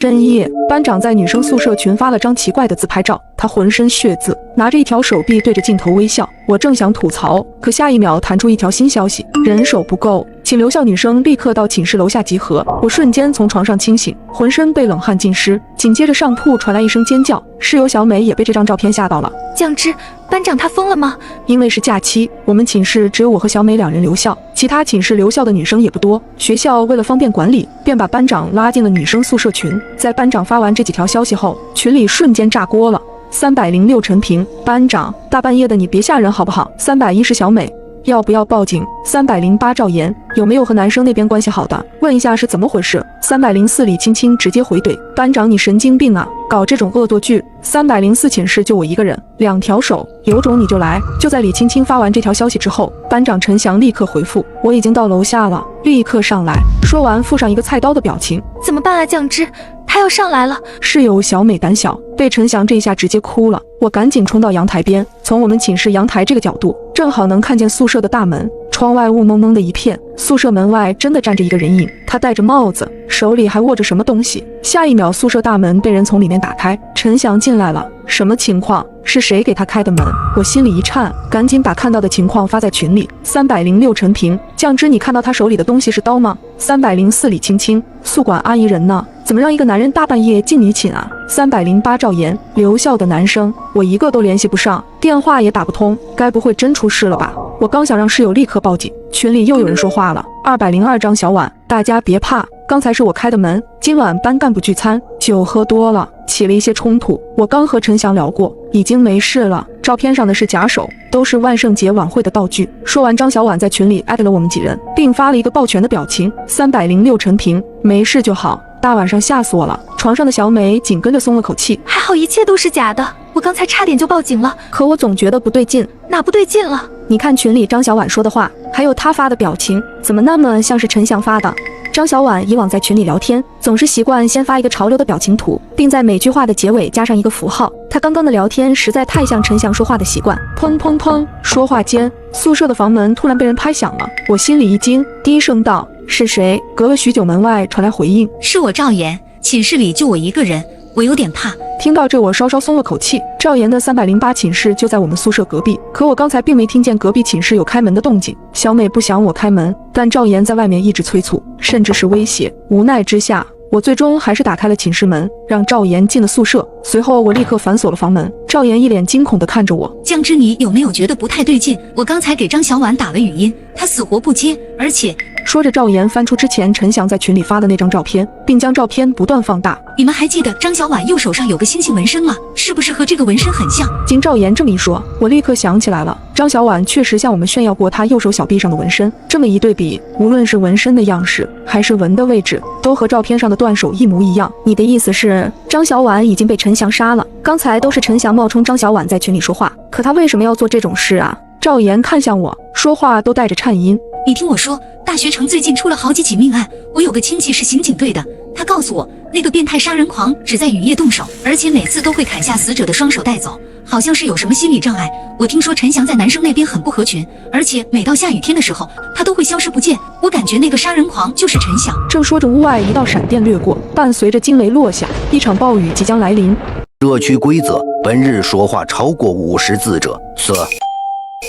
深夜，班长在女生宿舍群发了张奇怪的自拍照，他浑身血渍，拿着一条手臂对着镜头微笑。我正想吐槽，可下一秒弹出一条新消息：人手不够，请留校女生立刻到寝室楼下集合。我瞬间从床上清醒，浑身被冷汗浸湿，紧接着上铺传来一声尖叫，室友小美也被这张照片吓到了。酱汁，班长他疯了吗？因为是假期，我们寝室只有我和小美2人留校，其他寝室留校的女生也不多。学校为了方便管理，便把班长拉进了女生宿舍群。在班长发完这几条消息后，群里瞬间炸锅了。306陈平，班长，大半夜的你别吓人好不好？310小美，要不要报警？308赵岩，有没有和男生那边关系好的？问一下是怎么回事？304李青青直接回怼，班长你神经病啊，搞这种恶作剧。304寝室就我一个人，2条手，有种你就来。就在李青青发完这条消息之后，班长陈翔立刻回复，我已经到楼下了，立刻上来。说完附上一个菜刀的表情。怎么办啊，酱汁，他要上来了。室友小美胆小，被陈翔这一下直接哭了。我赶紧冲到阳台边，从我们寝室阳台这个角度，正好能看见宿舍的大门。窗外雾蒙蒙的一片，宿舍门外真的站着一个人影，他戴着帽子，手里还握着什么东西。下一秒，宿舍大门被人从里面打开，陈翔进来了。什么情况？是谁给他开的门？我心里一颤，赶紧把看到的情况发在群里。306陈平，酱汁，你看到他手里的东西是刀吗？304李青青，宿管阿姨人呢？怎么让一个男人大半夜进你寝啊？308赵岩，留校的男生，我一个都联系不上，电话也打不通，该不会真出事了吧？我刚想让室友立刻报警，群里又有人说话了。202张小婉，大家别怕，刚才是我开的门，今晚班干部聚餐，酒喝多了，起了一些冲突。我刚和陈翔聊过，已经没事了。照片上的是假手，都是万圣节晚会的道具。说完，张小婉在群里艾特了我们几人，并发了一个抱拳的表情。306陈平，没事就好。大晚上吓死我了。床上的小美紧跟着松了口气，还好一切都是假的，我刚才差点就报警了。可我总觉得不对劲。哪不对劲了？你看群里张小婉说的话，还有她发的表情，怎么那么像是陈翔发的？张小婉以往在群里聊天，总是习惯先发一个潮流的表情图，并在每句话的结尾加上一个符号。她刚刚的聊天实在太像陈翔说话的习惯。砰砰砰，说话间，宿舍的房门突然被人拍响了，我心里一惊，低声道：是谁？隔了许久，门外传来回应：是我赵岩，寝室里就我一个人，我有点怕。听到这，我稍稍松了口气。赵岩的308寝室就在我们宿舍隔壁，可我刚才并没听见隔壁寝室有开门的动静。小美不想我开门，但赵岩在外面一直催促，甚至是威胁。无奈之下，我最终还是打开了寝室门，让赵岩进了宿舍。随后我立刻反锁了房门。赵岩一脸惊恐地看着我，酱汁，你有没有觉得不太对劲？我刚才给张小婉打了语音，她死活不接，而且……说着，赵岩翻出之前陈翔在群里发的那张照片，并将照片不断放大。你们还记得张小婉右手上有个星星纹身吗？是不是和这个纹身很像？经赵岩这么一说，我立刻想起来了，张小婉确实向我们炫耀过她右手小臂上的纹身。这么一对比，无论是纹身的样式还是纹的位置，都和照片上的断手一模一样。你的意思是，张小婉已经被陈翔杀了？刚才都是陈翔冒充张小婉在群里说话，可他为什么要做这种事啊？赵岩看向我，说话都带着颤音。你听我说，大学城最近出了好几起命案，我有个亲戚是刑警队的，他告诉我，那个变态杀人狂只在雨夜动手，而且每次都会砍下死者的双手带走，好像是有什么心理障碍。我听说陈翔在男生那边很不合群，而且每到下雨天的时候，他都会消失不见。我感觉那个杀人狂就是陈翔。正说着，屋外一道闪电掠过，伴随着惊雷落下，一场暴雨即将来临。社区规则：本日说话超过50字者，死。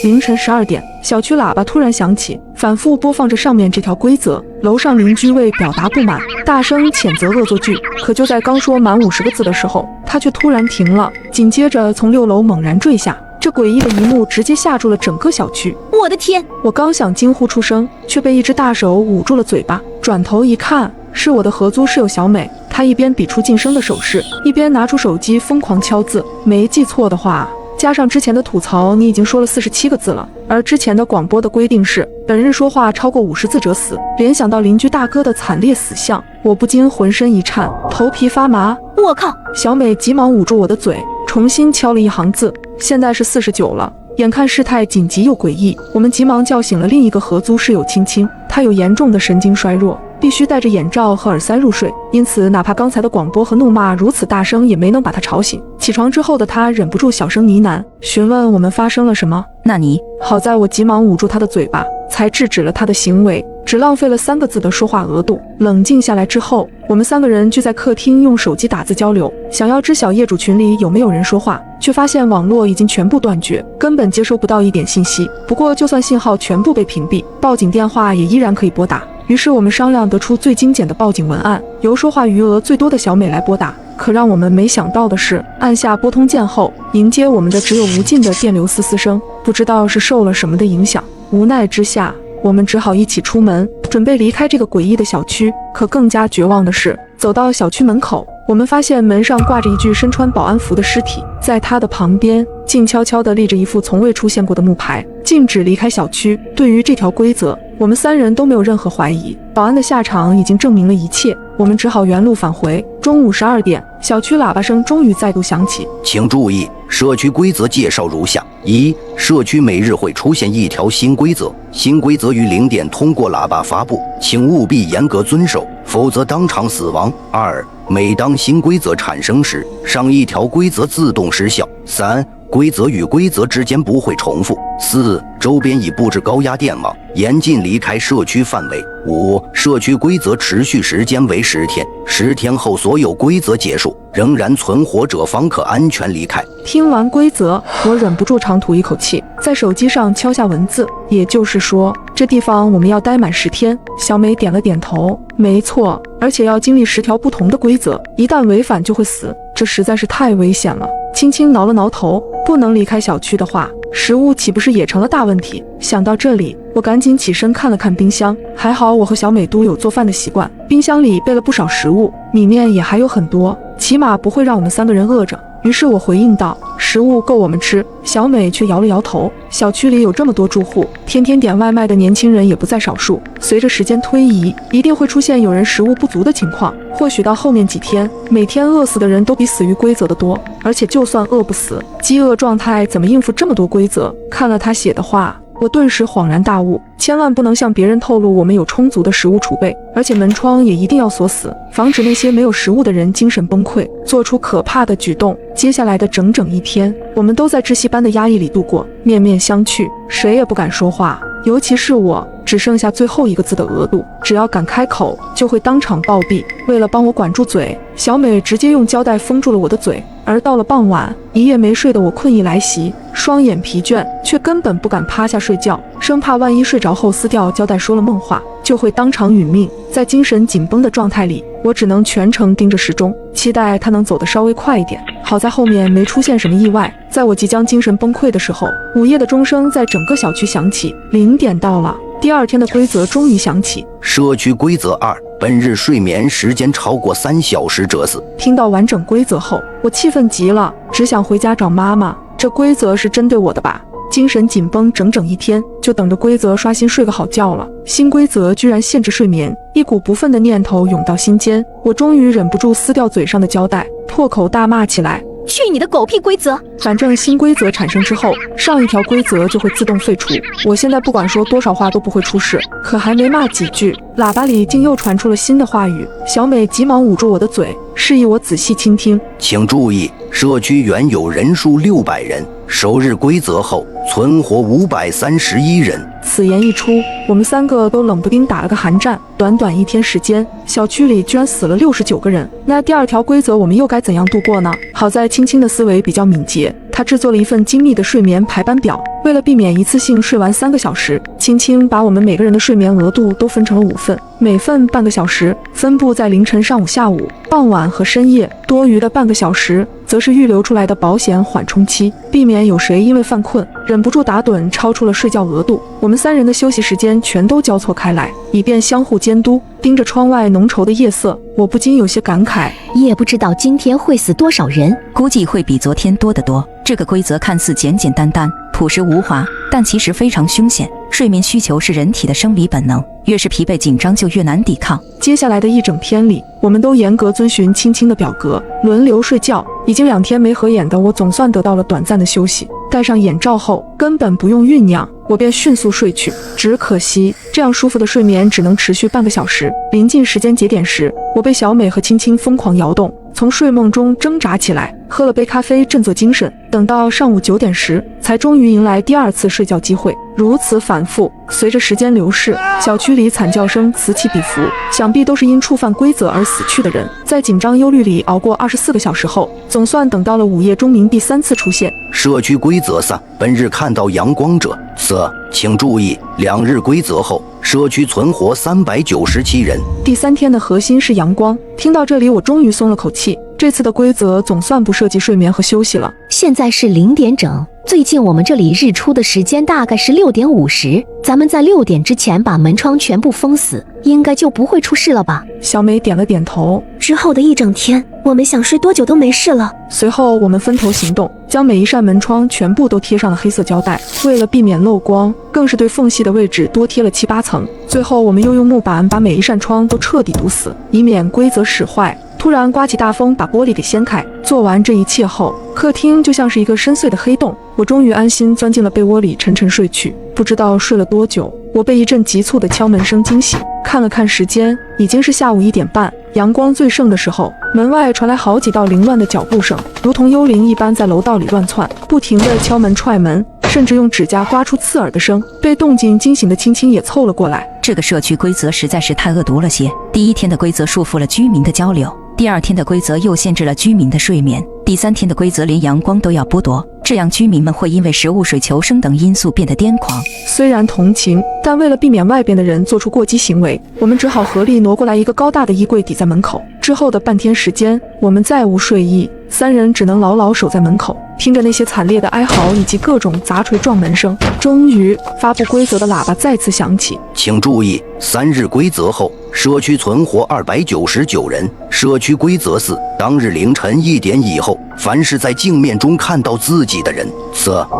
凌晨12点，小区喇叭突然响起，反复播放着上面这条规则。楼上邻居为表达不满，大声谴责恶作剧。可就在刚说满50个字的时候，他却突然停了，紧接着从6楼猛然坠下。这诡异的一幕直接吓住了整个小区。我的天！我刚想惊呼出声，却被一只大手捂住了嘴巴。转头一看，是我的合租室友小美。她一边比出噤声的手势，一边拿出手机疯狂敲字。没记错的话，加上之前的吐槽，你已经说了47个字了。而之前的广播的规定是本日说话超过50字者死。联想到邻居大哥的惨烈死相，我不禁浑身一颤，头皮发麻。我靠！小美急忙捂住我的嘴，重新敲了一行字。现在是49了。眼看事态紧急又诡异，我们急忙叫醒了另一个合租室友青青，她有严重的神经衰弱，必须戴着眼罩和耳塞入睡，因此哪怕刚才的广播和怒骂如此大声，也没能把他吵醒。起床之后的他忍不住小声呢喃，询问我们发生了什么。那你……好在我急忙捂住他的嘴巴，才制止了他的行为，只浪费了3个字的说话额度。冷静下来之后，我们3个人聚在客厅用手机打字交流，想要知晓业主群里有没有人说话，却发现网络已经全部断绝，根本接收不到一点信息。不过就算信号全部被屏蔽，报警电话也依然可以拨打。于是我们商量得出最精简的报警文案，由说话余额最多的小美来拨打。可让我们没想到的是，按下拨通键后，迎接我们的只有无尽的电流嘶嘶声。不知道是受了什么的影响，无奈之下，我们只好一起出门，准备离开这个诡异的小区。可更加绝望的是，走到小区门口，我们发现门上挂着一具身穿保安服的尸体，在他的旁边静悄悄地立着一副从未出现过的木牌，禁止离开小区。对于这条规则，我们3人都没有任何怀疑。保安的下场已经证明了一切，我们只好原路返回。中午12点，小区喇叭声终于再度响起。请注意，社区规则介绍如下：一、社区每日会出现一条新规则，新规则于0点通过喇叭发布，请务必严格遵守，否则当场死亡。2、每当新规则产生时，上一条规则自动失效。3、规则与规则之间不会重复。4、周边已布置高压电网，严禁离开社区范围。5、社区规则持续时间为10天，10天后所有规则结束，仍然存活者方可安全离开。听完规则，我忍不住长吐一口气，在手机上敲下文字。也就是说，这地方我们要待满10天。小美点了点头，没错，而且要经历10条不同的规则，一旦违反就会死，这实在是太危险了。轻轻挠了挠头，不能离开小区的话，食物岂不是也成了大问题？想到这里，我赶紧起身看了看冰箱，还好我和小美都有做饭的习惯，冰箱里备了不少食物，里面也还有很多，起码不会让我们3个人饿着。于是我回应道，食物够我们吃。小美却摇了摇头，小区里有这么多住户，天天点外卖的年轻人也不在少数，随着时间推移，一定会出现有人食物不足的情况。或许到后面几天，每天饿死的人都比死于规则的多，而且就算饿不死，饥饿状态怎么应付这么多规则？看了他写的话，我顿时恍然大悟，千万不能向别人透露我们有充足的食物储备，而且门窗也一定要锁死，防止那些没有食物的人精神崩溃，做出可怕的举动。接下来的整整1天，我们都在窒息般的压抑里度过，面面相觑，谁也不敢说话，尤其是我，只剩下最后1个字的额度，只要敢开口，就会当场暴毙。为了帮我管住嘴，小美直接用胶带封住了我的嘴。而到了傍晚，一夜没睡的我困意来袭，双眼疲倦，却根本不敢趴下睡觉，生怕万一睡着后撕掉胶带说了梦话，就会当场殒命。在精神紧绷的状态里，我只能全程盯着时钟，期待它能走得稍微快一点。好在后面没出现什么意外。在我即将精神崩溃的时候，午夜的钟声在整个小区响起，0点到了。第2天的规则终于响起，社区规则2：本日睡眠时间超过3小时者死。听到完整规则后，我气愤极了，只想回家找妈妈。这规则是针对我的吧？精神紧绷整整1天，就等着规则刷新睡个好觉了。新规则居然限制睡眠，一股不忿的念头涌到心间，我终于忍不住撕掉嘴上的胶带，破口大骂起来。去你的狗屁规则！反正新规则产生之后，上一条规则就会自动废除。我现在不管说多少话都不会出事。可还没骂几句，喇叭里竟又传出了新的话语。小美急忙捂住我的嘴，示意我仔细倾听。请注意，社区原有人数600人，首日规则后存活531人。此言一出，我们3个都冷不丁打了个寒战。短短1天时间，小区里居然死了69个人。那第2条规则我们又该怎样度过呢？好在青青的思维比较敏捷，她制作了一份精密的睡眠排班表。为了避免一次性睡完3个小时，青青把我们每个人的睡眠额度都分成了5份，每份半个小时，分布在凌晨、上午、下午、傍晚和深夜。多余的半个小时则是预留出来的保险缓冲期，避免有谁因为犯困忍不住打盹超出了睡觉额度。我们3人的休息时间全都交错开来，以便相互监督。盯着窗外浓稠的夜色，我不禁有些感慨，也不知道今天会死多少人，估计会比昨天多得多。这个规则看似简简单单、朴实无华，但其实非常凶险。睡眠需求是人体的生理本能，越是疲惫紧张就越难抵抗。接下来的一整天里，我们都严格遵循青青的表格，轮流睡觉。已经2天没合眼的我，总算得到了短暂的休息。戴上眼罩后，根本不用酝酿，我便迅速睡去。只可惜，这样舒服的睡眠只能持续半个小时。临近时间节点时，我被小美和青青疯狂摇动，从睡梦中挣扎起来，喝了杯咖啡振作精神。等到上午9点时，才终于迎来第2次睡觉机会。如此反复，随着时间流逝，小区里惨叫声此起彼伏，想必都是因触犯规则而死去的人。在紧张忧虑里熬过24个小时后，总算等到了午夜钟鸣第3次出现。社区规则3：本日看到阳光者，则请注意，2日规则后，社区存活397人。第3天的核心是阳光。听到这里，我终于松了口气。这次的规则总算不涉及睡眠和休息了。现在是0点整，最近我们这里日出的时间大概是6点50，咱们在6点之前把门窗全部封死，应该就不会出事了吧？小美点了点头。之后的一整天，我们想睡多久都没事了。随后我们分头行动，将每一扇门窗全部都贴上了黑色胶带，为了避免漏光，更是对缝隙的位置多贴了7、8层。最后我们又用木板把每一扇窗都彻底堵死，以免规则使坏。突然刮起大风，把玻璃给掀开。做完这一切后，客厅就像是一个深邃的黑洞，我终于安心钻进了被窝里沉沉睡去。不知道睡了多久，我被一阵急促的敲门声惊醒，看了看时间，已经是下午1点半。阳光最盛的时候，门外传来好几道凌乱的脚步声，如同幽灵一般在楼道里乱窜，不停地敲门踹门，甚至用指甲刮出刺耳的声。被动静惊醒的青青也凑了过来。这个社区规则实在是太恶毒了些。第1天的规则束缚了居民的交流，第2天的规则又限制了居民的睡眠，第3天的规则连阳光都要剥夺，这样居民们会因为食物、水、求生等因素变得癫狂。虽然同情，但为了避免外边的人做出过激行为，我们只好合力挪过来一个高大的衣柜抵在门口。之后的半天时间，我们再无睡意，3人只能牢牢守在门口，听着那些惨烈的哀嚎以及各种砸锤撞门声。终于，发布规则的喇叭再次响起，请注意，3日规则后，社区存活299人。社区规则4：当日凌晨1点以后，凡是在镜面中看到自己的人，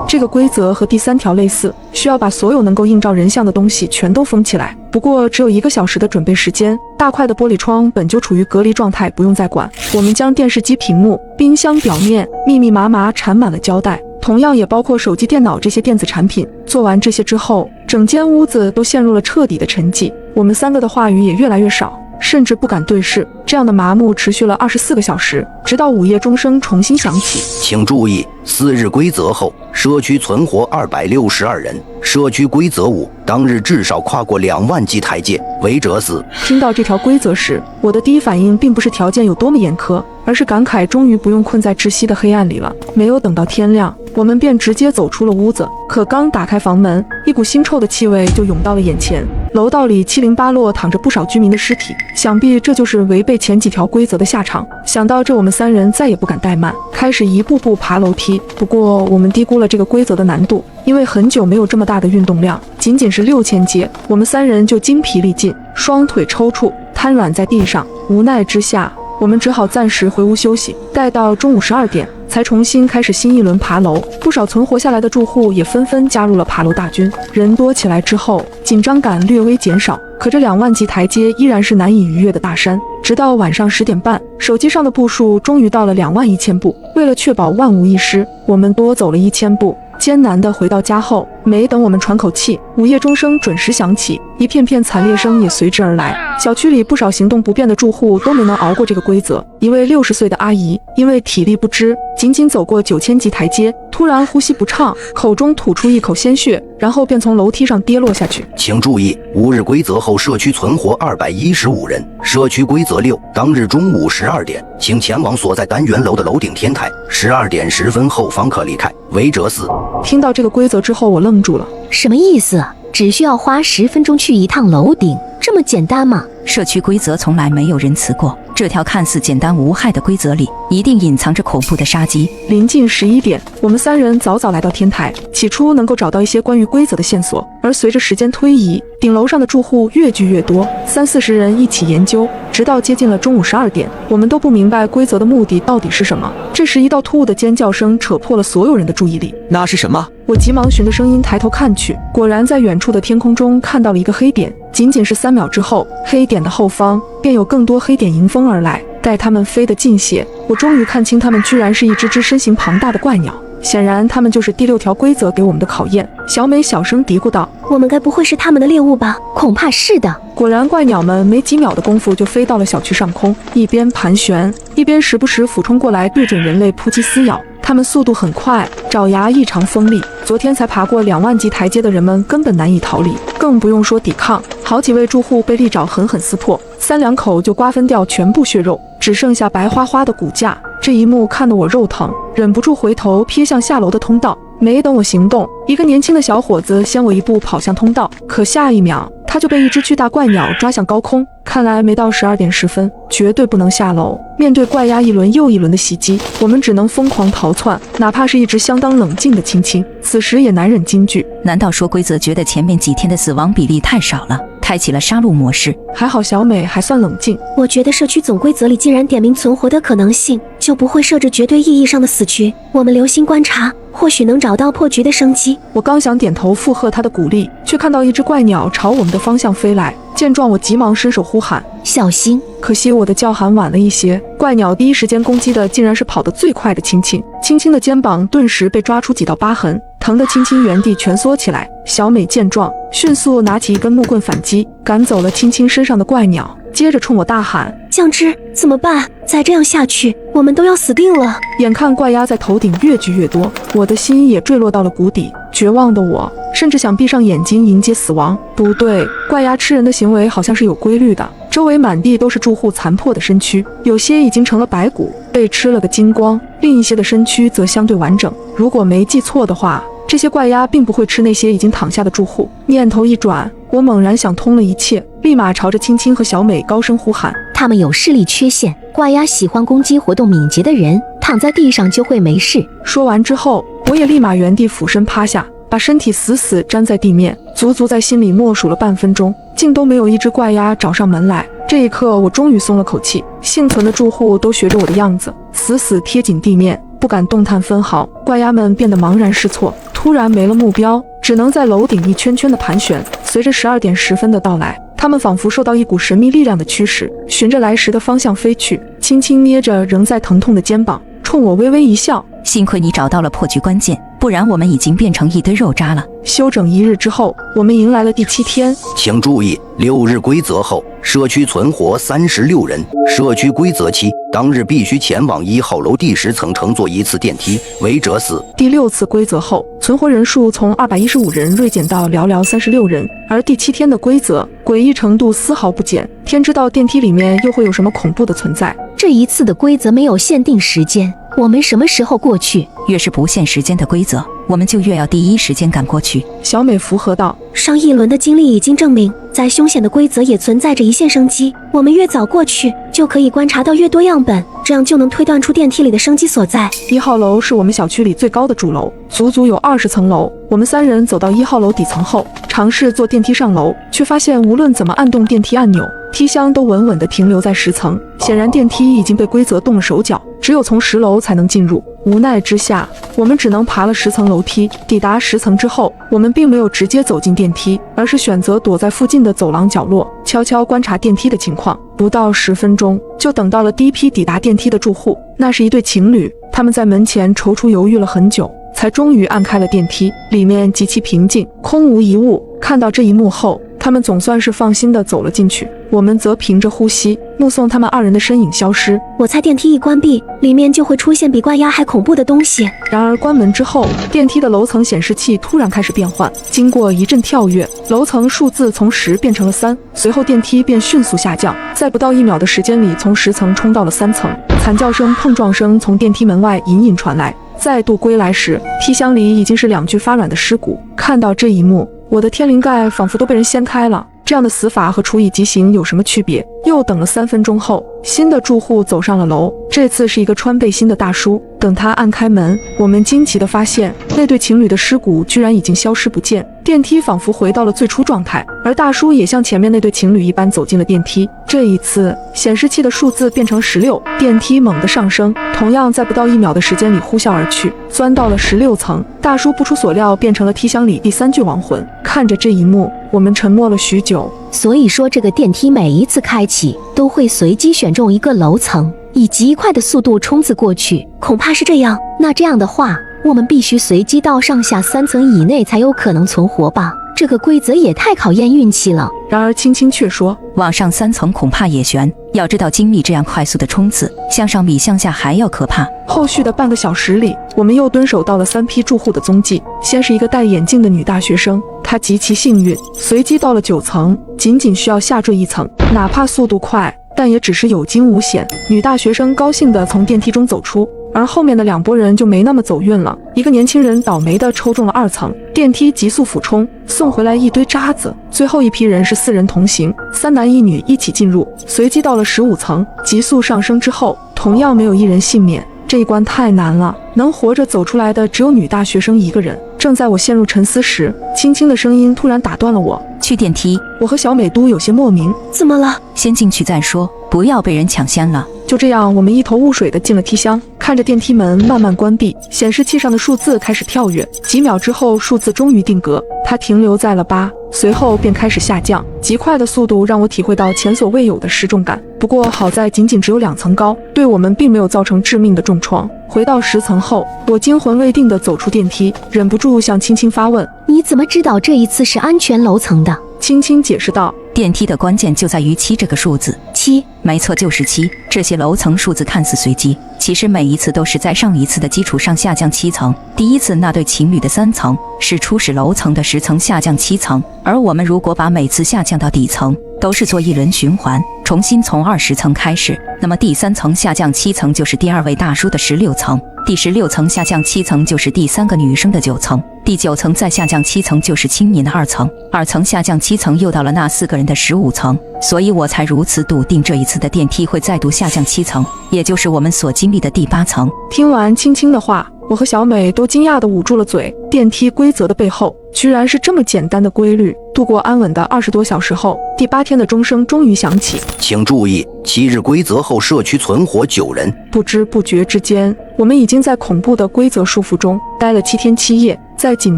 这个规则和第3条类似，需要把所有能够映照人像的东西全都封起来。不过只有1个小时的准备时间，大块的玻璃窗本就处于隔离状态，不用再管。我们将电视机屏幕、冰箱表面密密麻麻缠满了胶带，同样也包括手机、电脑这些电子产品。做完这些之后，整间屋子都陷入了彻底的沉寂，我们3个的话语也越来越少，甚至不敢对视。这样的麻木持续了24个小时，直到午夜钟声重新响起。请注意，4日规则后，社区存活262人。社区规则5：当日至少跨过2万级台阶，违者死。听到这条规则时，我的第一反应并不是条件有多么严苛，而是感慨终于不用困在窒息的黑暗里了。没有等到天亮，我们便直接走出了屋子。可刚打开房门，一股腥臭的气味就涌到了眼前。楼道里七零八落躺着不少居民的尸体，想必这就是违背前几条规则的下场。想到这，我们3人再也不敢怠慢，开始一步步爬楼梯。不过我们低估了这个规则的难度，因为很久没有这么大的运动量，仅仅是6000阶，我们3人就精疲力尽，双腿抽搐，瘫软在地上。无奈之下，我们只好暂时回屋休息，待到中午12点才重新开始新一轮爬楼。不少存活下来的住户也纷纷加入了爬楼大军。人多起来之后，紧张感略微减少，可这2万级台阶依然是难以逾越的大山。直到晚上10点半，手机上的步数终于到了21000步。为了确保万无一失，我们多走了1000步。艰难地回到家后，没等我们喘口气，午夜钟声准时响起，一片片惨烈声也随之而来。小区里不少行动不便的住户都没能熬过这个规则。一位60岁的阿姨因为体力不支，仅仅走过9000级台阶，突然呼吸不畅，口中吐出一口鲜血，然后便从楼梯上跌落下去。请注意，5日规则后社区存活215人。社区规则6：当日中午12点，请前往所在单元楼的楼顶天台，12点10分后方可离开，违者死。听到这个规则之后，我愣住了。什么意思啊？只需要花10分钟去一趟楼顶，这么简单吗？社区规则从来没有仁慈过，这条看似简单无害的规则里，一定隐藏着恐怖的杀机。临近11点，我们3人早早来到天台，起初能够找到一些关于规则的线索，而随着时间推移，顶楼上的住户越聚越多，30-40人一起研究，直到接近了中午12点，我们都不明白规则的目的到底是什么。这时，一道突兀的尖叫声扯破了所有人的注意力。那是什么？我急忙循着声音抬头看去，果然在远处的天空中看到了一个黑点。仅仅是3秒之后，黑点的后方便有更多黑点迎风而来。待它们飞得近些，我终于看清它们居然是一只只身形庞大的怪鸟。显然，它们就是第6条规则给我们的考验。小美小声嘀咕道：“我们该不会是他们的猎物吧？”恐怕是的。果然，怪鸟们没几秒的功夫就飞到了小区上空，一边盘旋，一边时不时俯冲过来，对准人类扑击撕咬。它们速度很快，爪牙异常锋利。昨天才爬过2万级台阶的人们根本难以逃离，更不用说抵抗。好几位住户被利爪狠狠撕破，3两口就瓜分掉全部血肉，只剩下白花花的骨架。这一幕看得我肉疼，忍不住回头瞥向下楼的通道。没等我行动，一个年轻的小伙子先我一步跑向通道，可下一秒他就被一只巨大怪鸟抓向高空。看来没到12点10分，绝对不能下楼。面对怪鸭一轮又一轮的袭击，我们只能疯狂逃窜，哪怕是一直相当冷静的青青，此时也难忍惊惧。难道说规则觉得前面几天的死亡比例太少了，开启了杀戮模式？还好小美还算冷静。我觉得社区总规则里既然点名存活的可能性，就不会设置绝对意义上的死局。我们留心观察，或许能找到破局的生机。我刚想点头附和他的鼓励，却看到一只怪鸟朝我们的方向飞来。见状，我急忙伸手呼喊：“小心！”可惜我的叫喊晚了一些，怪鸟第一时间攻击的竟然是跑得最快的青青。青青的肩膀顿时被抓出几道疤痕，疼得青青原地蜷缩起来。小美见状，迅速拿起一根木棍反击，赶走了青青身上的怪鸟，接着冲我大喊：“酱汁，怎么办？再这样下去，我们都要死定了！”眼看怪鸭在头顶越聚越多，我的心也坠落到了谷底。绝望的我甚至想闭上眼睛迎接死亡。不对，怪鸭吃人的行为好像是有规律的。周围满地都是住户残破的身躯，有些已经成了白骨，被吃了个精光，另一些的身躯则相对完整。如果没记错的话，这些怪鸭并不会吃那些已经躺下的住户。念头一转，我猛然想通了一切，立马朝着青青和小美高声呼喊：“他们有视力缺陷，怪鸭喜欢攻击活动敏捷的人，躺在地上就会没事。”说完之后，我也立马原地俯身趴下，把身体死死粘在地面，足足在心里默数了半分钟，竟都没有一只怪鸭找上门来。这一刻，我终于松了口气。幸存的住户都学着我的样子，死死贴紧地面，不敢动弹分毫。怪鸭们变得茫然失措，突然没了目标，只能在楼顶一圈圈的盘旋。随着12点10分的到来，它们仿佛受到一股神秘力量的驱使，循着来时的方向飞去。轻轻捏着仍在疼痛的肩膀，冲我微微一笑：“幸亏你找到了破局关键，不然我们已经变成一堆肉渣了。”休整1日之后，我们迎来了第7天。请注意，6日规则后，社区存活36人。社区规则7，当日必须前往1号楼第10层乘坐1次电梯，违者死。第6次规则后，存活人数从215人锐减到寥寥36人。而第7天的规则，诡异程度丝毫不减，天知道电梯里面又会有什么恐怖的存在。这一次的规则没有限定时间，我们什么时候过去？越是不限时间的规则，我们就越要第一时间赶过去。小美附和道：“上一轮的经历已经证明，再凶险的规则也存在着一线生机。我们越早过去，就可以观察到越多样本，这样就能推断出电梯里的生机所在。1号楼是我们小区里最高的主楼，足足有20层楼。我们3人走到1号楼底层后，尝试坐电梯上楼，却发现无论怎么按动电梯按钮，梯箱都稳稳地停留在10层。显然电梯已经被规则动了手脚，只有从10楼才能进入。无奈之下，我们只能爬了10层楼梯。抵达10层之后，我们并没有直接走进电梯，而是选择躲在附近的走廊角落，悄悄观察电梯的情况。不到10分钟，就等到了第一批抵达电梯的住户。那是一对情侣，他们在门前踌躇犹豫了很久，才终于按开了电梯。里面极其平静，空无一物。看到这一幕后，他们总算是放心地走了进去。我们则凭着呼吸，目送他们2人的身影消失。我猜电梯一关闭，里面就会出现比怪鸭还恐怖的东西。然而关门之后，电梯的楼层显示器突然开始变换，经过一阵跳跃，楼层数字从10变成了3，随后电梯便迅速下降，在不到1秒的时间里，从10层冲到了3层。惨叫声、碰撞声从电梯门外隐隐传来。再度归来时，梯箱里已经是2具发软的尸骨。看到这一幕，我的天灵盖仿佛都被人掀开了。这样的死法和处以极刑有什么区别？又等了3分钟后，新的住户走上了楼，这次是一个穿背心的大叔。等他按开门，我们惊奇地发现，那对情侣的尸骨居然已经消失不见，电梯仿佛回到了最初状态，而大叔也像前面那对情侣一般走进了电梯。这一次，显示器的数字变成16，电梯猛地上升，同样在不到1秒的时间里呼啸而去，钻到了16层。大叔不出所料变成了梯箱里第3具亡魂。看着这一幕，我们沉默了许久。所以说，这个电梯每一次开启都会随机选中一个楼层，以极快的速度冲刺过去。恐怕是这样。那这样的话，我们必须随机到上下3层以内才有可能存活吧？这个规则也太考验运气了。然而青青却说，往上3层恐怕也悬，要知道经历这样快速的冲刺，向上比向下还要可怕。后续的半个小时里，我们又蹲守到了3批住户的踪迹。先是一个戴眼镜的女大学生，她极其幸运，随机到了9层，仅仅需要下坠1层，哪怕速度快，但也只是有惊无险。女大学生高兴地从电梯中走出，而后面的2拨人就没那么走运了。一个年轻人倒霉地抽中了2层，电梯急速俯冲，送回来一堆渣子。最后一批人是4人同行，3男1女一起进入，随机到了15层，急速上升之后，同样没有1人幸免。这一关太难了，能活着走出来的只有女大学生1个人。正在我陷入沉思时，轻轻的声音突然打断了我。去电梯。我和小美都有些莫名，怎么了？先进去再说，不要被人抢先了。就这样，我们一头雾水地进了梯箱，看着电梯门慢慢关闭，显示器上的数字开始跳跃。几秒之后，数字终于定格，它停留在了8，随后便开始下降。极快的速度让我体会到前所未有的失重感。不过好在仅仅只有2层高，对我们并没有造成致命的重创。回到10层后，我惊魂未定地走出电梯，忍不住向青青发问：你怎么知道这一次是安全楼层的？青青解释道：电梯的关键就在于7这个数字。7，没错，就是7。这些楼层数字看似随机，其实每一次都是在上一次的基础上下降7层。第一次那对情侣的3层是初始楼层的10层下降7层，而我们如果把每次下降到底层都是做1轮循环，重新从20层开始，那么第3层下降7层就是第2位大叔的16层，第16层下降7层就是第3个女生的9层，第9层再下降7层就是青年的2层，2层下降7层又到了那4个人的15层，所以我才如此笃定这一次的电梯会再度下降7层，也就是我们所经历的第8层。听完青青的话，我和小美都惊讶地捂住了嘴。电梯规则的背后居然是这么简单的规律。度过安稳的20多小时后，第8天的钟声终于响起。请注意，7日规则后社区存活9人。不知不觉之间，我们已经在恐怖的规则束缚中待了7天7夜。在紧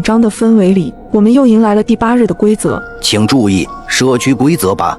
张的氛围里，我们又迎来了第8日的规则。请注意，社区规则8。